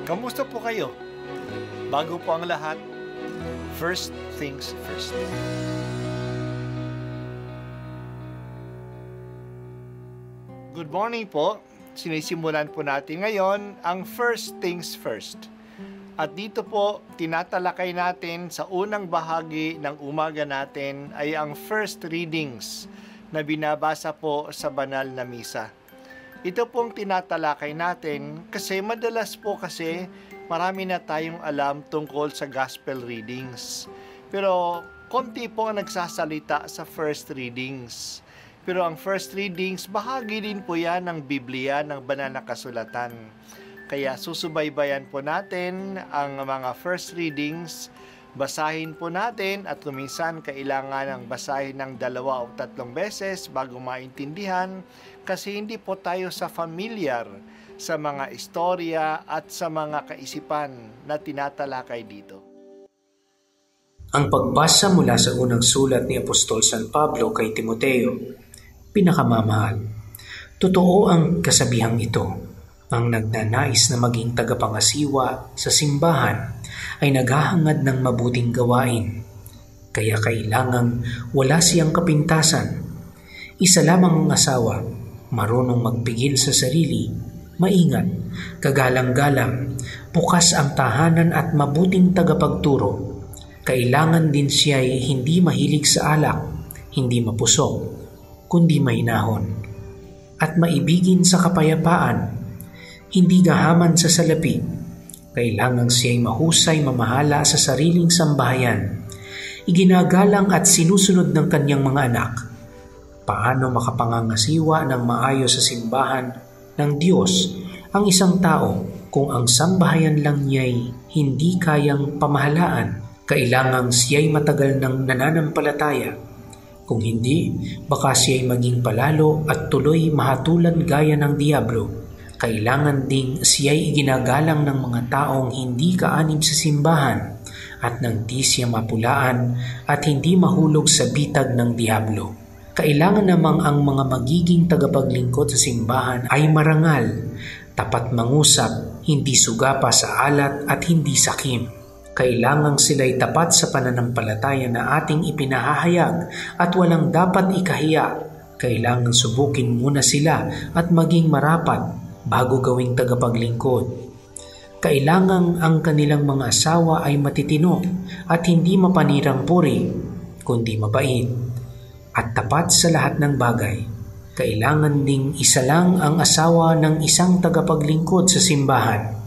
Kamusta po kayo? Bago po ang lahat, first things first. Good morning po. Sinisimulan po natin ngayon ang first things first. At dito po, tinatalakay natin sa unang bahagi ng umaga natin ay ang first readings na binabasa po sa banal na misa. Ito pong tinatalakay natin kasi madalas po kasi marami na tayong alam tungkol sa gospel readings. Pero konti po ang nagsasalita sa first readings. Pero ang first readings, bahagi din po yan ng Biblia, ng banal na kasulatan. Kaya susubaybayan po natin ang mga first readings. Basahin po natin at kuminsan kailangan ng basahin ng 2 o 3 beses bago maintindihan kasi hindi po tayo familiar sa mga istorya at sa mga kaisipan na tinatalakay dito. Ang pagbasa mula sa unang sulat ni Apostol San Pablo kay Timoteo, pinakamamahal. Totoo ang kasabihang ito. Ang nagnanais na maging tagapangasiwa sa simbahan ay naghahangad ng mabuting gawain, kaya kailangang wala siyang kapintasan. Isa lamang ang asawa, marunong magpigil sa sarili, maingat, kagalang-galang, bukas ang tahanan at mabuting tagapagturo. Kailangan din siya ay hindi mahilig sa alak, hindi mapusok, kundi mahinahon, at maibigin sa kapayapaan, hindi gahaman sa salapi. Kailangang siya'y mahusay mamahala sa sariling sambahayan, iginagalang at sinusunod ng kanyang mga anak. Paano makapangangasiwa ng maayos sa simbahan ng Diyos ang isang tao kung ang sambahayan lang niya'y hindi kayang pamahalaan? Kailangang siya'y matagal ng nananampalataya. Kung hindi, baka siya'y maging palalo at tuloy mahatulan gaya ng Diablo. Kailangan ding siya'y iginagalang ng mga taong hindi kaanib sa simbahan at nang di siya mapulaan at hindi mahulog sa bitag ng Diablo. Kailangan namang ang mga magiging tagapaglingkod sa simbahan ay marangal, tapat mangusap, hindi sugapa sa alat at hindi sakim. Kailangang sila'y tapat sa pananampalataya na ating ipinahahayag at walang dapat ikahiya. Kailangan subukin muna sila at maging marapat bago gawing tagapaglingkod. Kailangang ang kanilang mga asawa ay matitino at hindi mapanirang puri, kundi mabait at tapat sa lahat ng bagay. Kailangan ding isa lang ang asawa ng isang tagapaglingkod sa simbahan.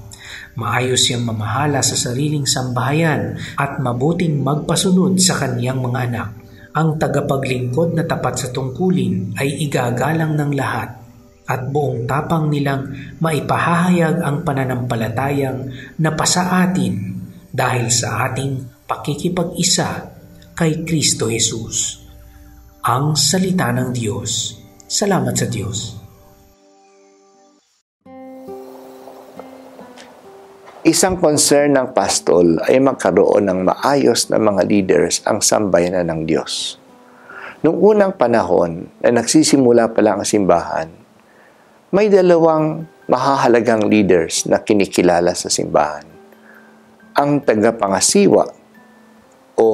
Maayos siyang mamahala sa sariling sambahayan at mabuting magpasunod sa kaniyang mga anak. Ang tagapaglingkod na tapat sa tungkulin ay igagalang ng lahat at buong tapang nilang maipahahayag ang pananampalatayang napasa atin dahil sa ating pakikipag-isa kay Kristo Jesus. Ang salita ng Diyos. Salamat sa Diyos. Isang concern ng pastol ay magkaroon ng maayos na mga leaders ang sambayanan ng Diyos. Noong unang panahon na nagsisimula pa lang ang simbahan, may 2 mahahalagang leaders na kinikilala sa simbahan. Ang tagapangasiwa o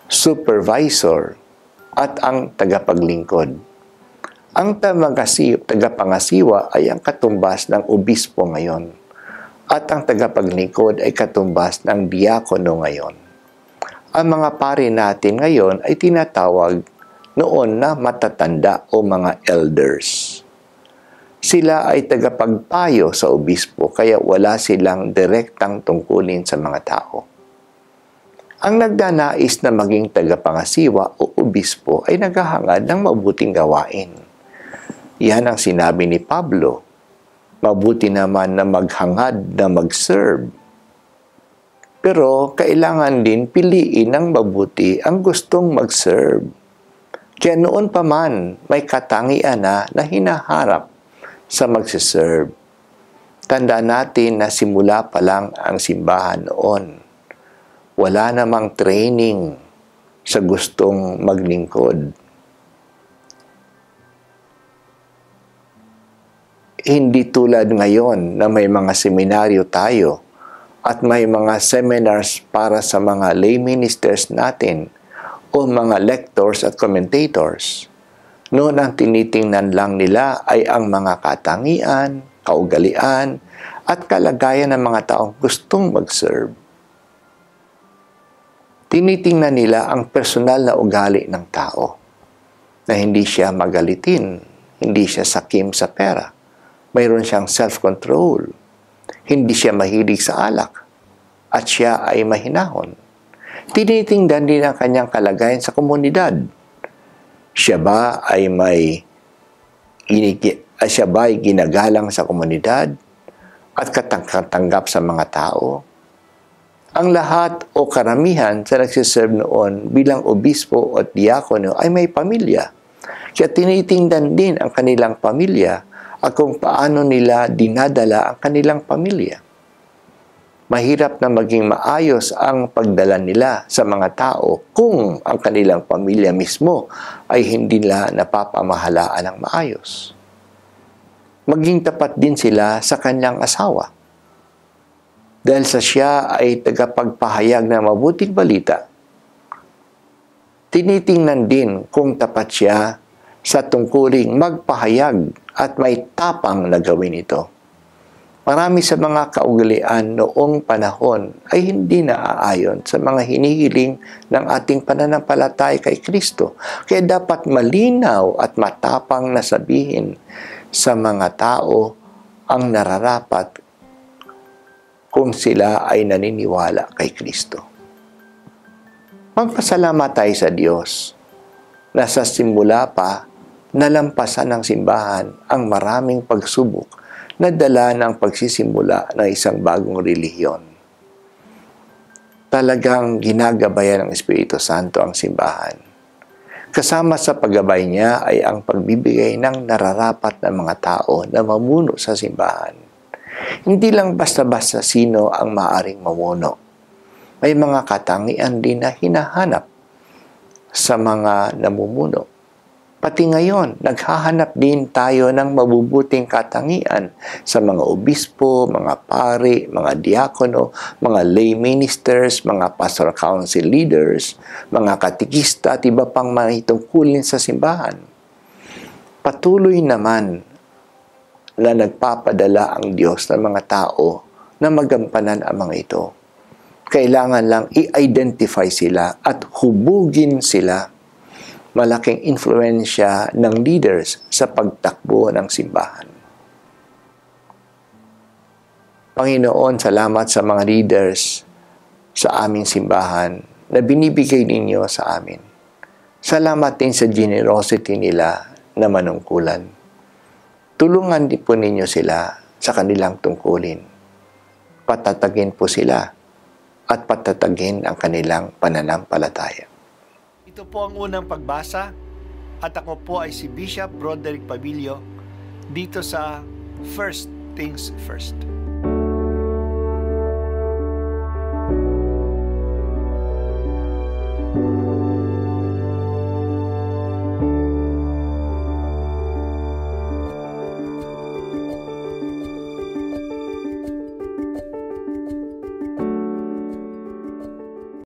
supervisor at ang tagapaglingkod. Ang tagapangasiwa ay ang katumbas ng obispo ngayon at ang tagapaglingkod ay katumbas ng diakono ngayon. Ang mga pari natin ngayon ay tinatawag noon na matatanda o mga elders. Sila ay tagapagpayo sa obispo kaya wala silang direktang tungkulin sa mga tao. Ang nagnanais na maging tagapangasiwa o obispo ay naghahangad ng mabuting gawain. Yan ang sinabi ni Pablo. Mabuti naman na maghangad na mag-serve. Pero kailangan din piliin ng mabuti ang gustong mag-serve. Kaya noon pa man may katangian na hinaharap sa magsiserve. Tandaan natin na simula pa lang ang simbahan noon. Wala namang training sa gustong maglingkod. hindi tulad ngayon na may mga seminaryo tayo at may mga seminars para sa mga lay ministers natin o mga lectors at commentators. Noon ang tinitingnan lang nila ay ang mga katangian, kaugalian, at kalagayan ng mga taong gustong mag-serve. Tinitingnan nila ang personal na ugali ng tao, na hindi siya magalitin, hindi siya sakim sa pera, mayroon siyang self-control, hindi siya mahilig sa alak, at siya ay mahinahon. Tinitingnan din ang kanyang kalagayan sa komunidad. Siya ba ay ginagalang sa komunidad at katanggap sa mga tao? Ang lahat o karamihan sa nagsiserve noon bilang obispo at diakono ay may pamilya. Kaya tinitingnan din ang kanilang pamilya at kung paano nila dinadala ang kanilang pamilya. Mahirap na maging maayos ang pagdala nila sa mga tao kung ang kanilang pamilya mismo ay hindi nila napapamahalaan ng maayos. Maging tapat din sila sa kanyang asawa. Dahil sa siya ay tagapagpahayag ng mabuting balita, tinitingnan din kung tapat siya sa tungkuling magpahayag at may tapang na gawin ito. Marami sa mga kaugalian noong panahon ay hindi naaayon sa mga hinihiling ng ating pananampalataya kay Kristo. Kaya dapat malinaw at matapang na sabihin sa mga tao ang nararapat kung sila ay naniniwala kay Kristo. Magpasalamat tayo sa Diyos na sa simula pa nalampasan ng simbahan ang maraming pagsubok na dala ng pagsisimula ng isang bagong relihiyon. Talagang ginagabayan ng Espiritu Santo ang simbahan. Kasama sa paggabay niya ay ang pagbibigay ng nararapat na mga tao na mamuno sa simbahan. Hindi lang basta-basta sino ang maaring mamuno. May mga katangian din na hinahanap sa mga namumuno. Pati ngayon, naghahanap din tayo ng mabubuting katangian sa mga obispo, mga pari, mga diakono, mga lay ministers, mga pastoral council leaders, mga katikista at iba pang mga tungkulin sa simbahan. Patuloy naman na nagpapadala ang Diyos ng mga tao na magampanan ang mga ito. Kailangan lang i-identify sila at hubugin sila. Malaking influensya ng leaders sa pagtakbo ng simbahan. Panginoon, salamat sa mga leaders sa aming simbahan na binibigay ninyo sa amin. Salamat din sa generosity nila na manungkulan. Tulungan din po ninyo sila sa kanilang tungkulin. Patatagin po sila at patatagin ang kanilang pananampalataya. Ito po ang unang pagbasa at ako po ay si Bishop Broderick Pabilio dito sa First Things First.